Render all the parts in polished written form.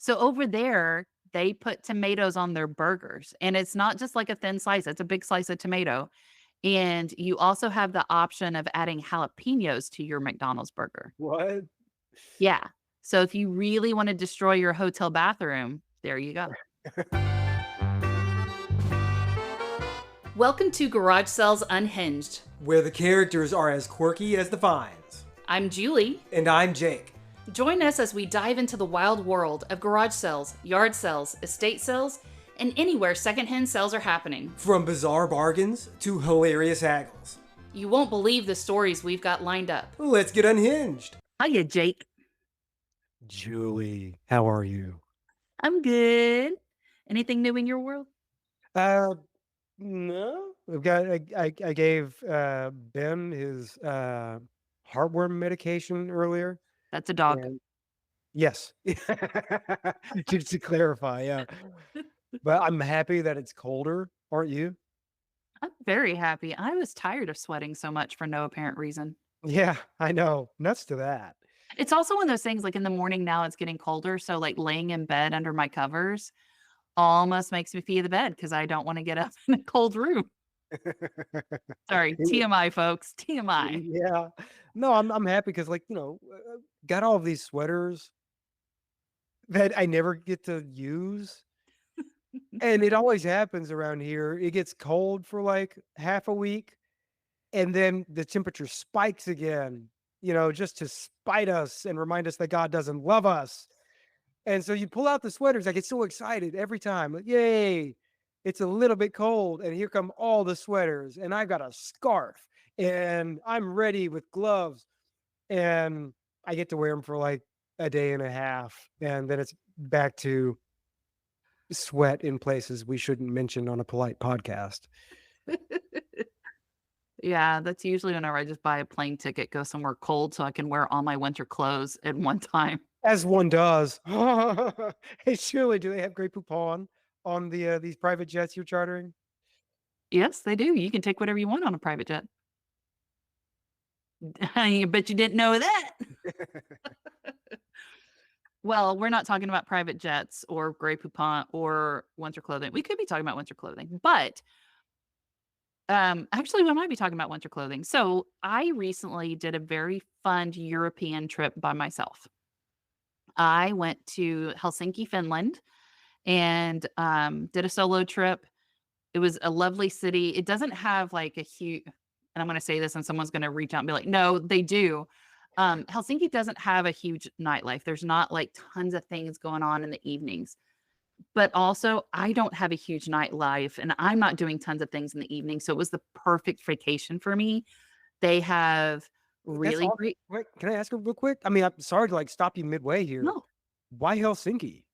So over there, they put tomatoes on their burgers, and it's not just like a thin slice, it's a big slice of tomato. And you also have the option of adding jalapenos to your McDonald's burger. What? Yeah. So if you really want to destroy your hotel bathroom, there you go. Welcome to Garage Sales Unhinged. Where the characters are as quirky as the finds. I'm Julie. And I'm Jake. Join us as we dive into the wild world of garage sales, yard sales, estate sales, and anywhere secondhand sales are happening. From bizarre bargains to hilarious haggles. You won't believe the stories we've got lined up. Let's get unhinged. Hiya, Jake. Julie, how are you? I'm good. Anything new in your world? Uh, no. I gave Ben his heartworm medication earlier. That's a dog. And yes. Just to clarify, yeah. But I'm happy that it's colder, aren't you? I'm very happy. I was tired of sweating so much for no apparent reason. Yeah, I know. Nuts to that. It's also one of those things like in the morning now it's getting colder. So like laying in bed under my covers almost makes me pee the bed because I don't want to get up in a cold room. Sorry, TMI, folks. TMI. Yeah. No, I'm happy because, like, got all of these sweaters that I never get to use, and it always happens around here. It gets cold for, like, half a week, and then the temperature spikes again, just to spite us and remind us that God doesn't love us. And so you pull out the sweaters, I get so excited every time, like, "Yay, it's a little bit cold," and here come all the sweaters, and I've got a scarf, and I'm ready with gloves, and I get to wear them for, like, a day and a half, and then it's back to sweat in places we shouldn't mention on a polite podcast. Yeah, that's usually whenever I just buy a plane ticket, go somewhere cold so I can wear all my winter clothes at one time. As one does. Hey, Shirley, do they have Grey Poupon on these private jets you're chartering? Yes, they do. You can take whatever you want on a private jet. I bet you didn't know that. Well, we're not talking about private jets or Grey Poupon or winter clothing. We could be talking about winter clothing, but actually, we might be talking about winter clothing. So, I recently did a very fun European trip by myself. I went to Helsinki, Finland, and did a solo trip. It was a lovely city. It doesn't have like a huge, and I'm going to say this, and someone's going to reach out and be like, "No, they do." Helsinki doesn't have a huge nightlife. There's not like tons of things going on in the evenings. But also, I don't have a huge nightlife, and I'm not doing tons of things in the evening, so it was the perfect vacation for me. They have That's really all. great. Wait, can I ask real quick? I mean, I'm sorry to, like, stop you midway here. No. Why Helsinki?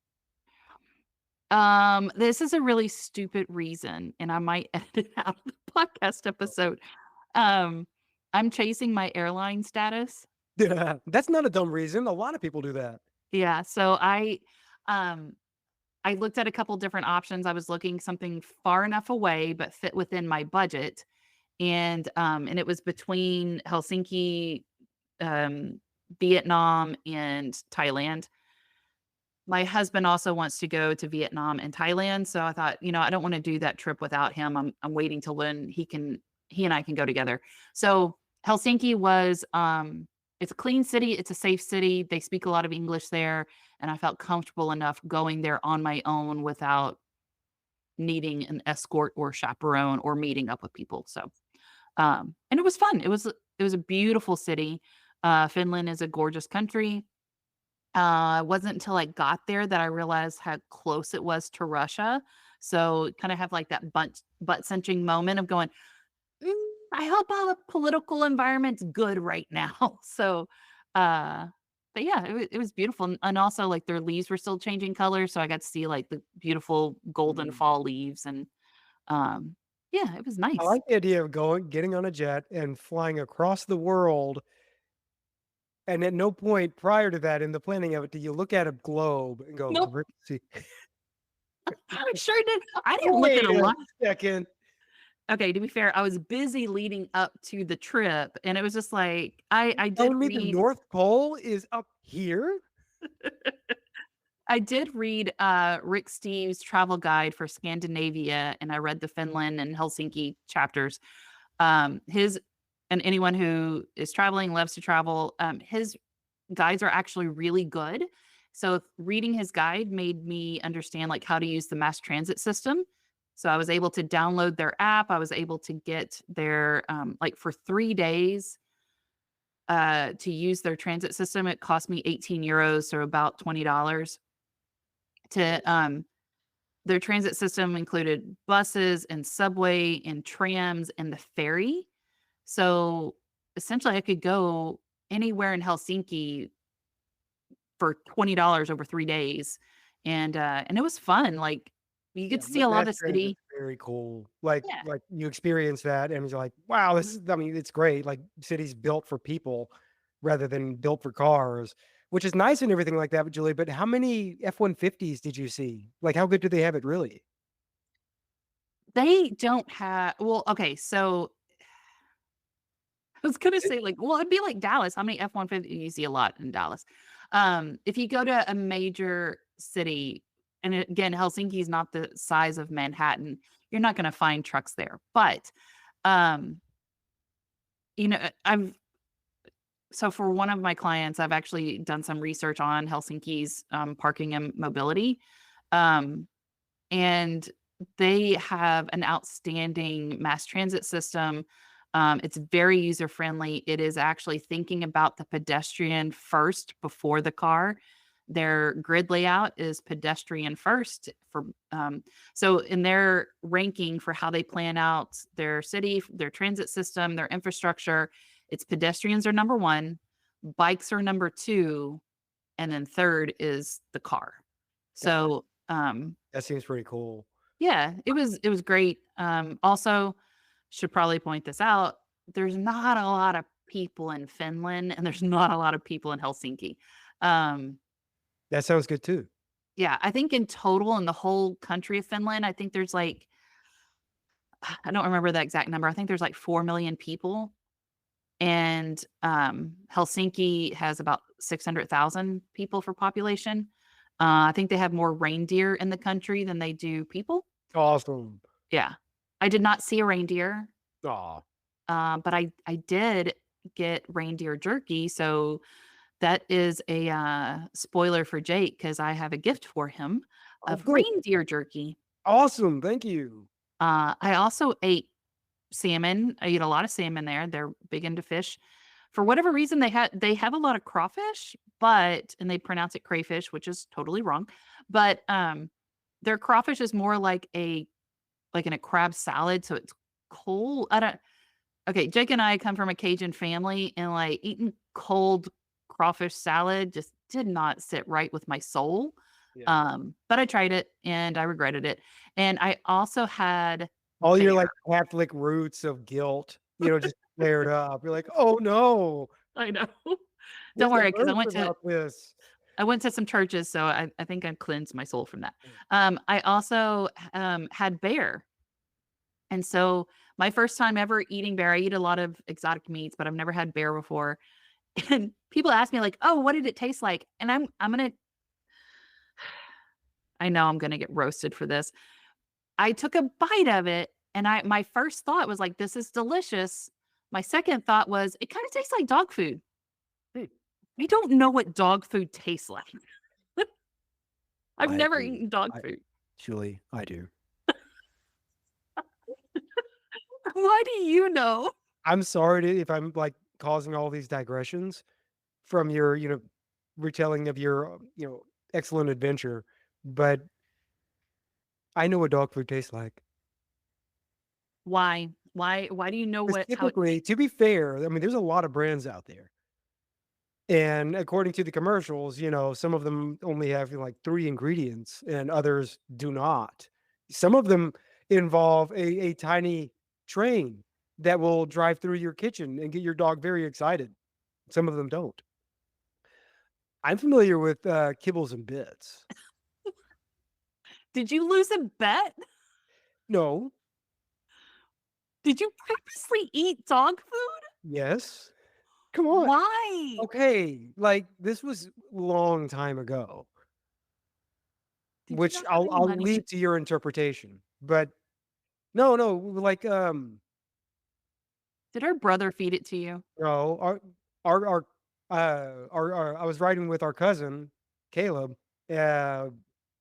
This is a really stupid reason, and I might edit it out of the podcast episode. Um, I'm chasing my airline status. Yeah, that's not a dumb reason. A lot of people do that. Yeah, so um I looked at a couple different options. I was looking something far enough away but fit within my budget, and it was between Helsinki, um, Vietnam, and Thailand. My husband also wants to go to Vietnam and Thailand, so I thought, I don't wanna do that trip without him. I'm waiting till when he and I can go together. So, Helsinki was, it's a clean city, it's a safe city, they speak a lot of English there, and I felt comfortable enough going there on my own without needing an escort or chaperone or meeting up with people, so, and it was fun. It was a beautiful city. Finland is a gorgeous country. It wasn't until I got there that I realized how close it was to Russia. So kind of have like that butt cinching moment of going, "Mm, I hope all the political environment's good right now." So, uh, but yeah, it was beautiful, and also like their leaves were still changing colors, so I got to see like the beautiful golden Mm. fall leaves, and yeah, it was I nice. like the idea of getting on a jet and flying across the world, and at no point prior to that in the planning of it do you look at a globe and go, Nope, "Great, see." I sure did. I didn't look at Wait a a lot. second. Okay, to be fair, I was busy leading up to the trip, and it was just like I did Telling me the read. North Pole is up here? I did read Rick Steves' travel guide for Scandinavia, and I read the Finland and Helsinki chapters. His and anyone who is traveling, loves to travel, his guides are actually really good. So reading his guide made me understand like how to use the mass transit system. So I was able to download their app. I was able to get their like for 3 days to use their transit system. It cost me 18 euros, so about $20 to their transit system included buses and subway and trams and the ferry. So essentially I could go anywhere in Helsinki for $20 over 3 days, and it was fun, like, you get Yeah, to see a lot mass of the transit's city. very cool. Yeah. Like you experience that and you're like, "Wow, this is," I mean, it's great. Like cities built for people rather than built for cars, which is nice and everything like that, but Julie, but how many F-150s did you see? Like, how good do they have it really? They don't have well, okay, so I was gonna It say, like, well, it'd be like Dallas. How many F-150 you see a lot in Dallas. If you go to a major city, and again, Helsinki is not the size of Manhattan, you're not gonna find trucks there, but, um, I've so for one of my clients, I've actually done some research on Helsinki's, parking and mobility, um, and they have an outstanding mass transit system. It's very user friendly. It is actually thinking about the pedestrian first before the car. Their grid layout is pedestrian first for so in their ranking for how they plan out their city, their transit system, their infrastructure, it's pedestrians are number one, bikes are number two, and then third is the car. God, So that seems pretty cool. yeah, it was great. Also, should probably point this out, there's not a lot of people in Finland, and there's not a lot of people in Helsinki. Um, That sounds good too. yeah, I think in total in the whole country of Finland, I think there's like I don't remember the exact number. I think there's like 4 million people, and Helsinki has about 600,000 people for population. I think they have more reindeer in the country than they do people. Awesome. Yeah. I did not see a reindeer, Aw. but I did get reindeer jerky, so that is a, spoiler for Jake because I have a gift for him Oh, of good. reindeer jerky. Awesome, thank you. I also ate salmon. I eat a lot of salmon there, they're big into fish. For whatever reason, they have a lot of crawfish, but and they pronounce it crayfish, which is totally wrong, but, their crawfish is more like in a crab salad, so it's cold. I don't okay, Jake and I come from a Cajun family, and, like, eating cold crawfish salad just did not sit right with my soul. Yeah. But I tried it, and I regretted it. And I also had All your, bear. like, Catholic roots of guilt, just flared up. You're like, "Oh, no. I know. Don't There's a worry, because verse about this." I went to some churches, so I think I cleansed my soul from that. I also, had bear. And so my first time ever eating bear, I eat a lot of exotic meats, but I've never had bear before. And people ask me like, "Oh, what did it taste like?" And I'm gonna I know I'm gonna get roasted for this. I took a bite of it and I my first thought was like, "This is delicious." My second thought was, "It kinda tastes like dog food." Hmm. I don't know what dog food tastes like. I've I never do. eaten dog I food. Julie, I do. Why do you know? I'm sorry to if I'm, like, causing all these digressions from your, retelling of your, excellent adventure, but I know what dog food tastes like. Why? Why do you know what how it Specifically, tastes? to be fair, I mean, there's a lot of brands out there. And according to the commercials, some of them only have, like, 3 ingredients and others do not. Some of them involve a tiny train that will drive through your kitchen and get your dog very excited. Some of them don't. I'm familiar with, kibbles and bits. Did you lose a bet? No. Did you purposely eat dog food? Yes. Come on. Why? Okay, like, this was long time ago. Did you which not have I'll any I'll money? leave to your interpretation. But no, like, Did our brother feed it to you? no, our our I was riding with our cousin, Caleb, uh,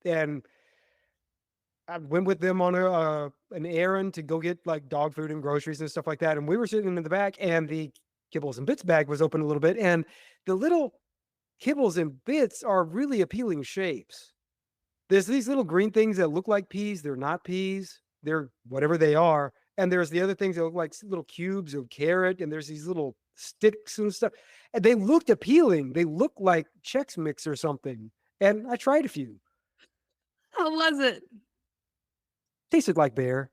and I went with them on an errand to go get, like, dog food and groceries and stuff like that, and we were sitting in the back, and the kibbles and bits bag was open a little bit, and the little kibbles and bits are really appealing shapes. There's these little green things that look like peas, they're not peas, they're whatever they are, and there's the other things that look like little cubes of carrot, and there's these little sticks and stuff, and they looked appealing, they look like Chex Mix or something, and I tried a few. How was it? Tasted like bear.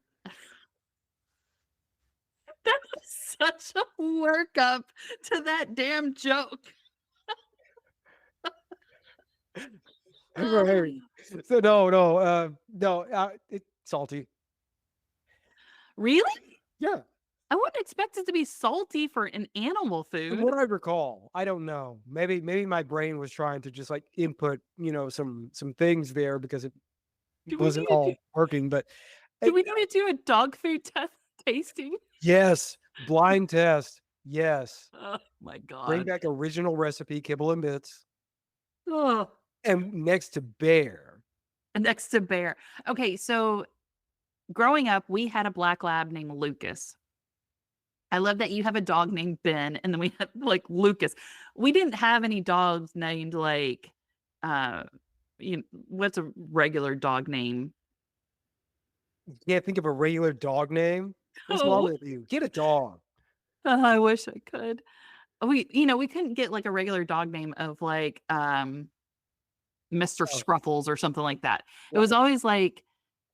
That was such a workup to that damn joke. Right. Oh, So no, it's salty. really? Yeah. I wouldn't expect it to be salty for an animal From food. what I recall, I don't know. Maybe my brain was trying to just, like, input, some things there because it Do we wasn't need to do all working, but do it we need to do a dog food test tasting? yes, blind test. Yes. Oh my Bring god. back original recipe, kibble and bits, Oh, and next to bear. next to bear. Okay, so growing up, we had a black lab named Lucas. I love that you have a dog named Ben, and then we had, like, Lucas. We didn't have any dogs named, like, uh, what's a regular dog name? Can't think of a regular dog name? What's wrong Oh, with you? Get a dog. I wish I could. We couldn't get, like, a regular dog name of, like, Mr. Oh, Scruffles or something like that. It was right, always like,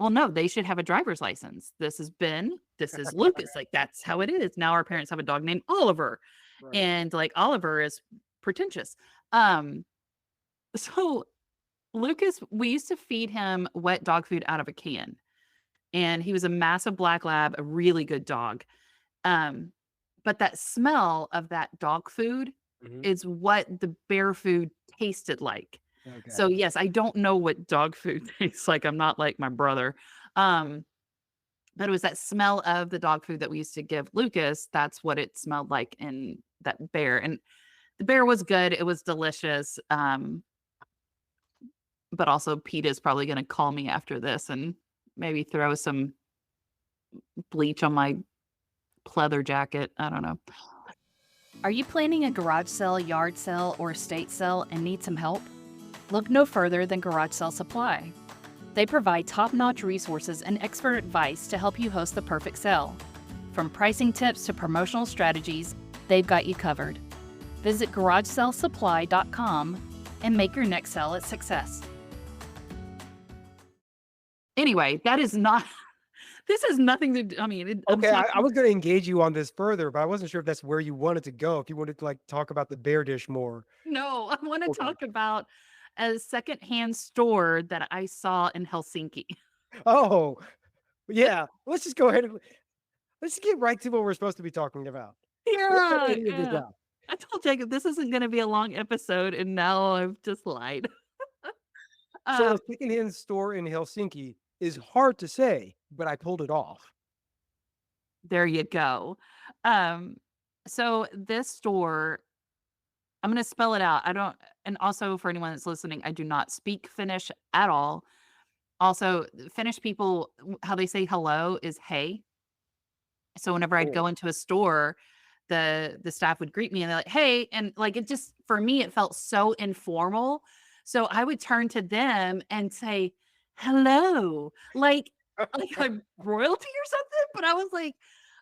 "Well, no, they should have a driver's license. This is Ben, this is Lucas." Like, that's how it is. Now our parents have a dog named Oliver, right. and, like, Oliver is pretentious. Um, so Lucas, we used to feed him wet dog food out of a can, and he was a massive black lab, a really good dog. Um, but that smell of that dog food Mhm. is what the bear food tasted like. Okay. So, yes, I don't know what dog food tastes like, I'm not like my brother. Um, but it was that smell of the dog food that we used to give Lucas, that's what it smelled like in that bear, and the bear was good, it was delicious, but also PETA's probably gonna call me after this and maybe throw some bleach on my pleather jacket, I don't know. Are you planning a garage sale, yard sale, or estate sale and need some help? Look no further than Garage Sale Supply. They provide top-notch resources and expert advice to help you host the perfect sale. From pricing tips to promotional strategies, they've got you covered. Visit garagesalesupply.com and make your next sale a success. Anyway, that is not this has nothing to do I mean, I'm Okay, I talking was gonna engage you on this further, but I wasn't sure if that's where you wanted to go, if you wanted to, like, talk about the bear dish more. no, I wanna Okay. talk about a secondhand store that I saw in Helsinki. Oh, yeah. Let's just go ahead and let's get right to what we're supposed to be talking about. Let's get Yeah, right into this yeah. now. I told Jacob this isn't gonna be a long episode, and now I've just lied. So a Um, secondhand store in Helsinki is hard to say, but I pulled it off. there you go. Um, so this store I'm gonna spell it out. I don't and also for anyone that's listening, I do not speak Finnish at all. Also, Finnish people, how they say hello is "hey." So whenever I'd Oh. go into a store, the staff would greet me and they're like, "Hey," and, like, it just for me, it felt so informal. So I would turn to them and say, "Hello," like I'm royalty or something, but I was like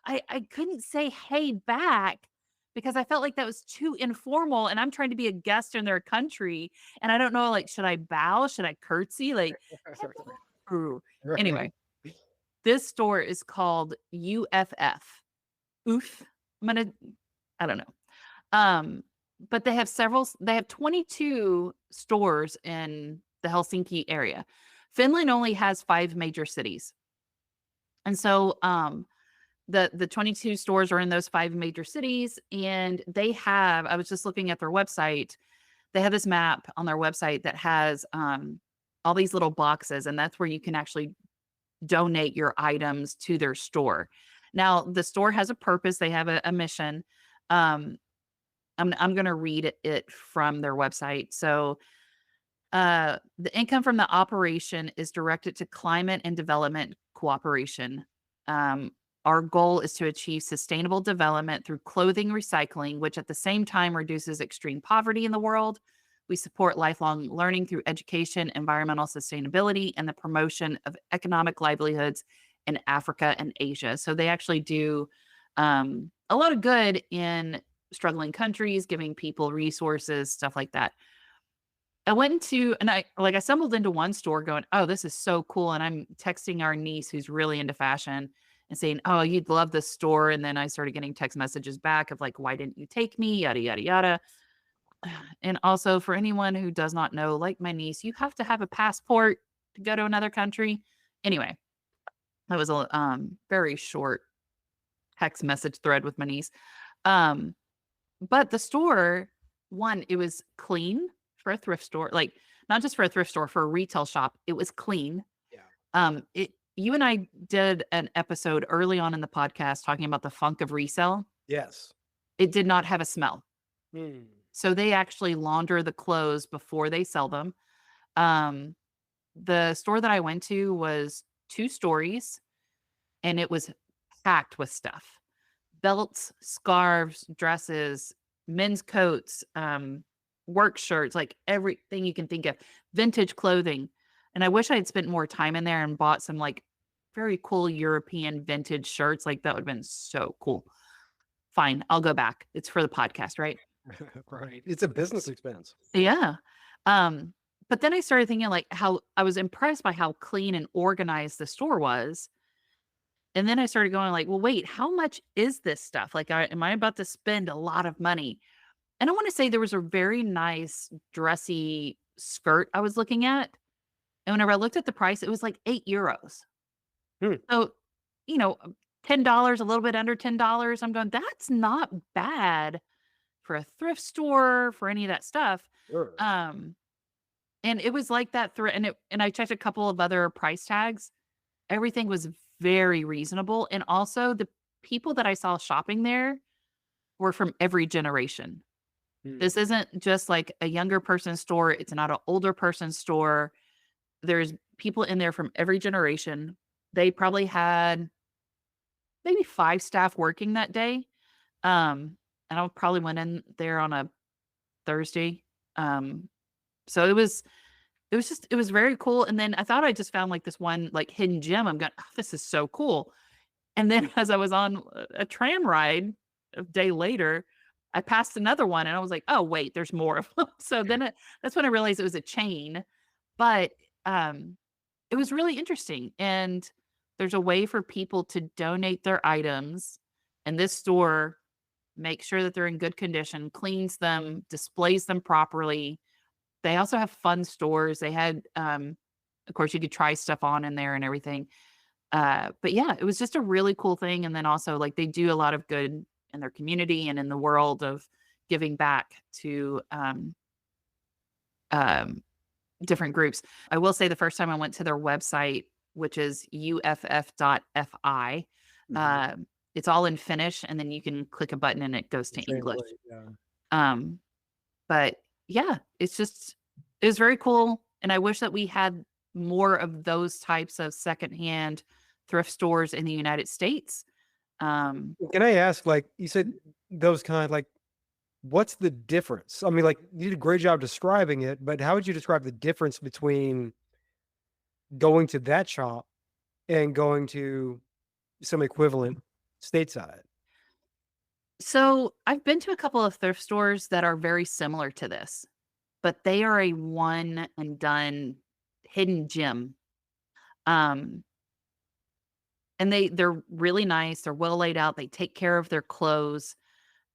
I couldn't say "hey" back because I felt like that was too informal, and I'm trying to be a guest in their country, and I don't know, like, should I bow? Should I curtsy? Like, "Hello." Right. Anyway, this store is called UFF. Oof. I'm gonna I don't know. Um, but they have 22 stores in the Helsinki area. Finland only has 5 major cities. And so, the 22 stores are in those 5 major cities, and they have I was just looking at their website. They have this map on their website that has, all these little boxes, and that's where you can actually donate your items to their store. Now, the store has a purpose. They have a mission. Um, I'm going to read it from their website. So, the income from the operation is directed to climate and development cooperation. Um, our goal is to achieve sustainable development through clothing recycling, which at the same time reduces extreme poverty in the world. We support lifelong learning through education, environmental sustainability, and the promotion of economic livelihoods in Africa and Asia. So they actually do a lot of good in struggling countries, giving people resources, stuff like that. I went into and I stumbled into one store going, "Oh, this is so cool." And I'm texting our niece who's really into fashion and saying, "Oh, you'd love this store." And then I started getting text messages back of like, "Why didn't you take me?" Yada yada yada. And also for anyone who does not know, like my niece, you have to have a passport to go to another country. Anyway, that was a very short text message thread with my niece. Um, but the store, one, it was clean for a thrift store, like not just for a thrift store, for a retail shop. It was clean. Yeah. It you and I did an episode early on in the podcast talking about the funk of resale. Yes. It did not have a smell. Hmm. So they actually launder the clothes before they sell them. Um, the store that I went to was 2 stories and it was packed with stuff. Belts, scarves, dresses, men's coats, work shirts, like everything you can think of, vintage clothing. And I wish I had spent more time in there and bought some like very cool European vintage shirts. Like that would have been so cool. Fine, I'll go back. It's for the podcast, right? Right. It's a business expense. Yeah. Um, but then I started thinking like how I was impressed by how clean and organized the store was. And then I started going like, well, wait, how much is this stuff? Like, am I about to spend a lot of money? And I want to say there was a very nice dressy skirt I was looking at. And whenever I looked at the price, it was like €8. Hmm. So, you know, $10, a little bit under $10. I'm going, that's not bad for a thrift store, for any of that stuff. Sure. And it was like that through, and I checked a couple of other price tags. Everything was very reasonable. And also the people that I saw shopping there were from every generation. Hmm. This isn't just like a younger person's store. It's not an older person's store. There's people in there from every generation. They probably had maybe 5 staff working that day. And I probably went in there on a Thursday. So it was very cool. And then I thought I just found like this one like hidden gem. I'm going, oh, this is so cool. And then as I was on a tram ride a day later, I passed another one and I was like, oh wait, there's more of them. So then that's when I realized it was a chain. But it was really interesting. And there's a way for people to donate their items. And this store makes sure that they're in good condition, cleans them, displays them properly. They also have fun stores. They had, of course, you could try stuff on in there and everything. But yeah, it was just a really cool thing. And then also, like, they do a lot of good in their community and in the world of giving back to different groups. I will say the first time I went to their website, which is UFF.fi, it's all in Finnish, and then you can click a button and it goes to English. Yeah. But yeah, it was very cool. And I wish that we had more of those types of secondhand thrift stores in the United States. Can I ask, like you said, those kind, like, what's the difference? I mean, like, you did a great job describing it, but how would you describe the difference between going to that shop and going to some equivalent stateside? So I've been to a couple of thrift stores that are very similar to this, but they are a one and done hidden gem. Um, and they're really nice. They're well laid out. They take care of their clothes.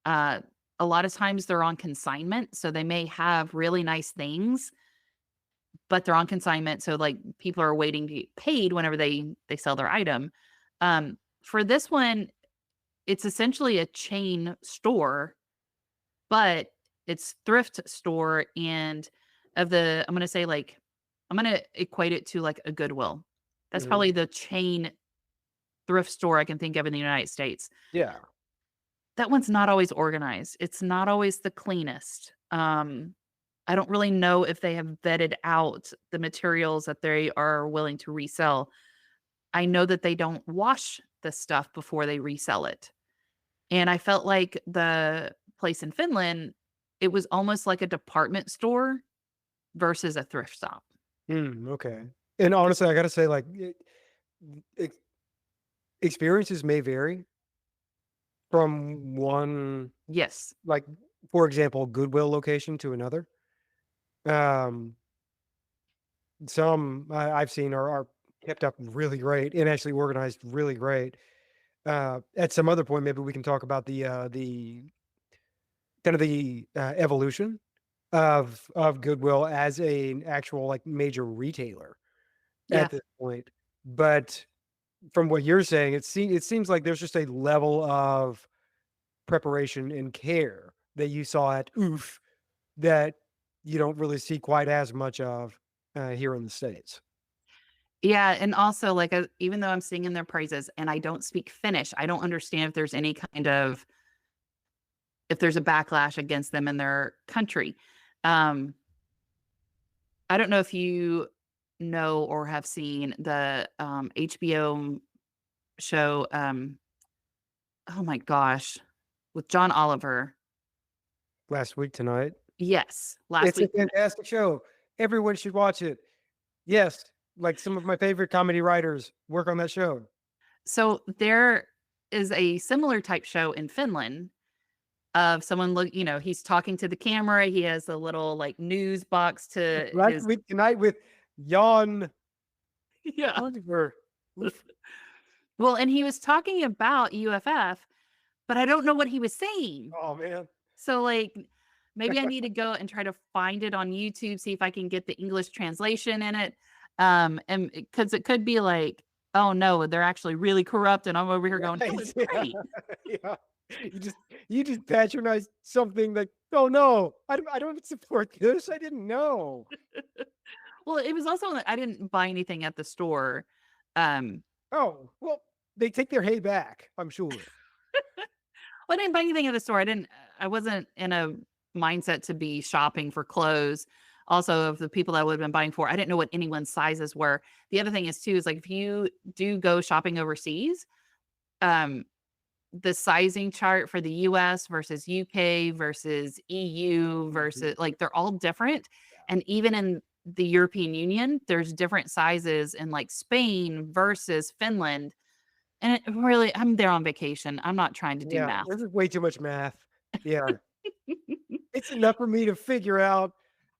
Uh, a lot of times they're on consignment, so they may have really nice things, but they're on consignment. So like people are waiting to get paid whenever they sell their item. For this one, it's essentially a chain store, but it's thrift store. And I'm going to say like, I'm gonna equate it to like a Goodwill. That's Mhm. probably the chain thrift store I can think of in the United States. Yeah. That one's not always organized. It's not always the cleanest. I don't really know if they have vetted out the materials that they are willing to resell. I know that they don't wash the stuff before they resell it. And I felt like the place in Finland, it was almost like a department store versus a thrift shop. Okay. And honestly, I gotta say, like, ex experiences may vary from one, Yes. like, for example, Goodwill location to another. Um, some I've seen are kept up really great and actually organized really great. At some other point, maybe we can talk about the kind of the evolution of Goodwill as an actual like major retailer Yeah. at this point. But from what you're saying, it seems like there's just a level of preparation and care that you saw at Oof that you don't really see quite as much of here in the States. Yeah, and also, like, even though I'm singing their praises and I don't speak Finnish, I don't understand if there's any kind of if there's a backlash against them in their country. Um, I don't know if you know or have seen the, HBO show, oh my gosh, with John Oliver. Last week tonight, Yes, last it's a week. fantastic show. Everyone should watch it. Yes, like some of my favorite comedy writers work on that show. So, there is a similar type show in Finland of someone he's talking to the camera, he has a little, like, news box to Last his week tonight with Jan Yeah. Oliver. Oof. Well, and he was talking about UFF, but I don't know what he was saying. Oh man. So, like, maybe I need to go and try to find it on YouTube, see if I can get the English translation in it. And because it could be like, oh no, they're actually really corrupt, and I'm over here going, it Right, was yeah, great. yeah. You just patronize something that, "Oh, no, I don't support this, I didn't know." Well, it was also I didn't buy anything at the store. Um, Oh, well, they take their hay back, I'm sure. well, I didn't buy anything at the store. I wasn't in a mindset to be shopping for clothes. Also, of the people that I would have been buying for, I didn't know what anyone's sizes were. The other thing is too, is like if you do go shopping overseas, um, the sizing chart for the US versus UK versus EU Mhm. versus like they're all different. And even in the European Union, there's different sizes in like Spain versus Finland. And it really, I'm there on vacation. I'm not trying to do Yeah, math. this is way too much math. Yeah. It's enough for me to figure out,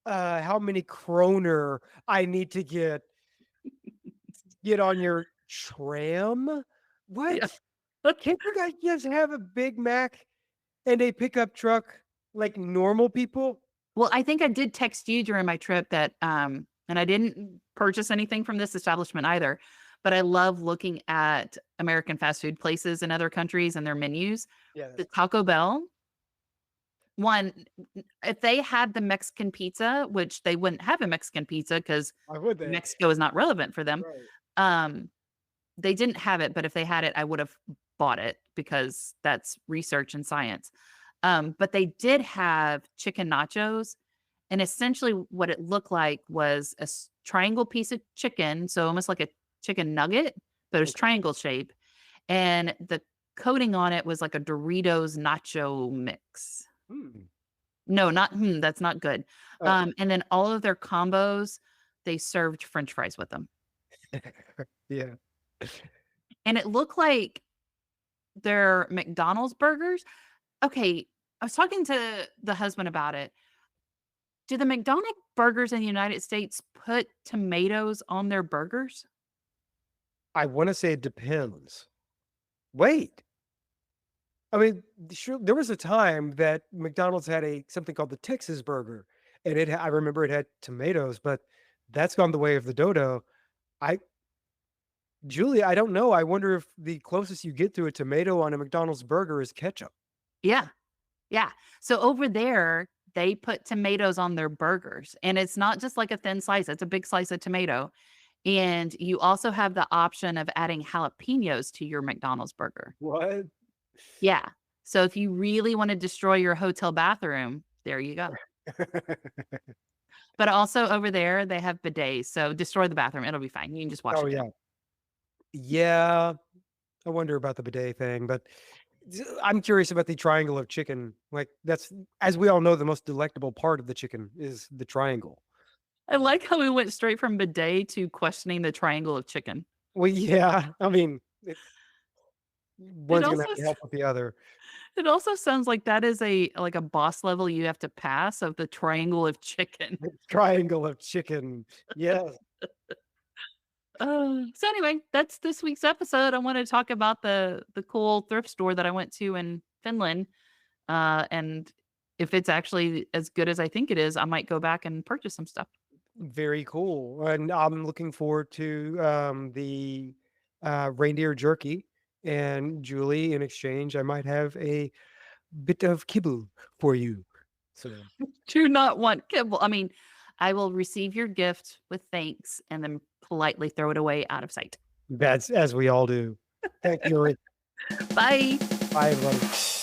how many kroner I need to get on your tram? Yeah. What? Can't you guys just have a Big Mac and a pickup truck like normal people? Well, I think I did text you during my trip that, and I didn't purchase anything from this establishment either, but I love looking at American fast food places in other countries and their menus. The Yes. Taco Bell one, if they had the Mexican pizza, which they wouldn't have a Mexican pizza because Why would they? Mexico is not relevant for them. Right. Um, they didn't have it, but if they had it, I would have bought it because that's research and science. But they did have chicken nachos, and essentially what it looked like was a triangle piece of chicken, so almost like a chicken nugget, but it was Okay. triangle shape, and the coating on it was like a Doritos nacho mix. Hmm. No, not that's not good. Oh. And then all of their combos, they served french fries with them. Yeah. And it looked like their McDonald's burgers. Okay, I was talking to the husband about it. Do the McDonald's burgers in the United States put tomatoes on their burgers? I wanna say it depends. Wait. I mean, sure, there was a time that McDonald's had a something called the Texas burger, and I remember it had tomatoes, but that's gone the way of the dodo. I Julie, I don't know. I wonder if the closest you get to a tomato on a McDonald's burger is ketchup. Yeah. Yeah. So over there, they put tomatoes on their burgers, and it's not just like a thin slice, it's a big slice of tomato. And you also have the option of adding jalapenos to your McDonald's burger. What? Yeah. So if you really want to destroy your hotel bathroom, there you go. But also over there, they have bidets. So destroy the bathroom. It'll be fine. You can just wash Oh it yeah. down. Yeah. I wonder about the bidet thing, but I'm curious about the triangle of chicken. Like that's, as we all know, the most delectable part of the chicken is the triangle. I like how we went straight from bidet to questioning the triangle of chicken. Well, yeah. I mean, It one's gonna also have to s- help with the other. it also sounds like that is a boss level you have to pass of the triangle of chicken. The triangle of chicken. Yes. So anyway, that's this week's episode. I want to talk about the cool thrift store that I went to in Finland. And if it's actually as good as I think it is, I might go back and purchase some stuff. Very cool. And I'm looking forward to the reindeer jerky. And Julie, in exchange, I might have a bit of kibble for you. So Do not want kibble. I mean, I will receive your gift with thanks and then politely throw it away out of sight. that's as we all do. Thank you. Bye. Bye, everybody.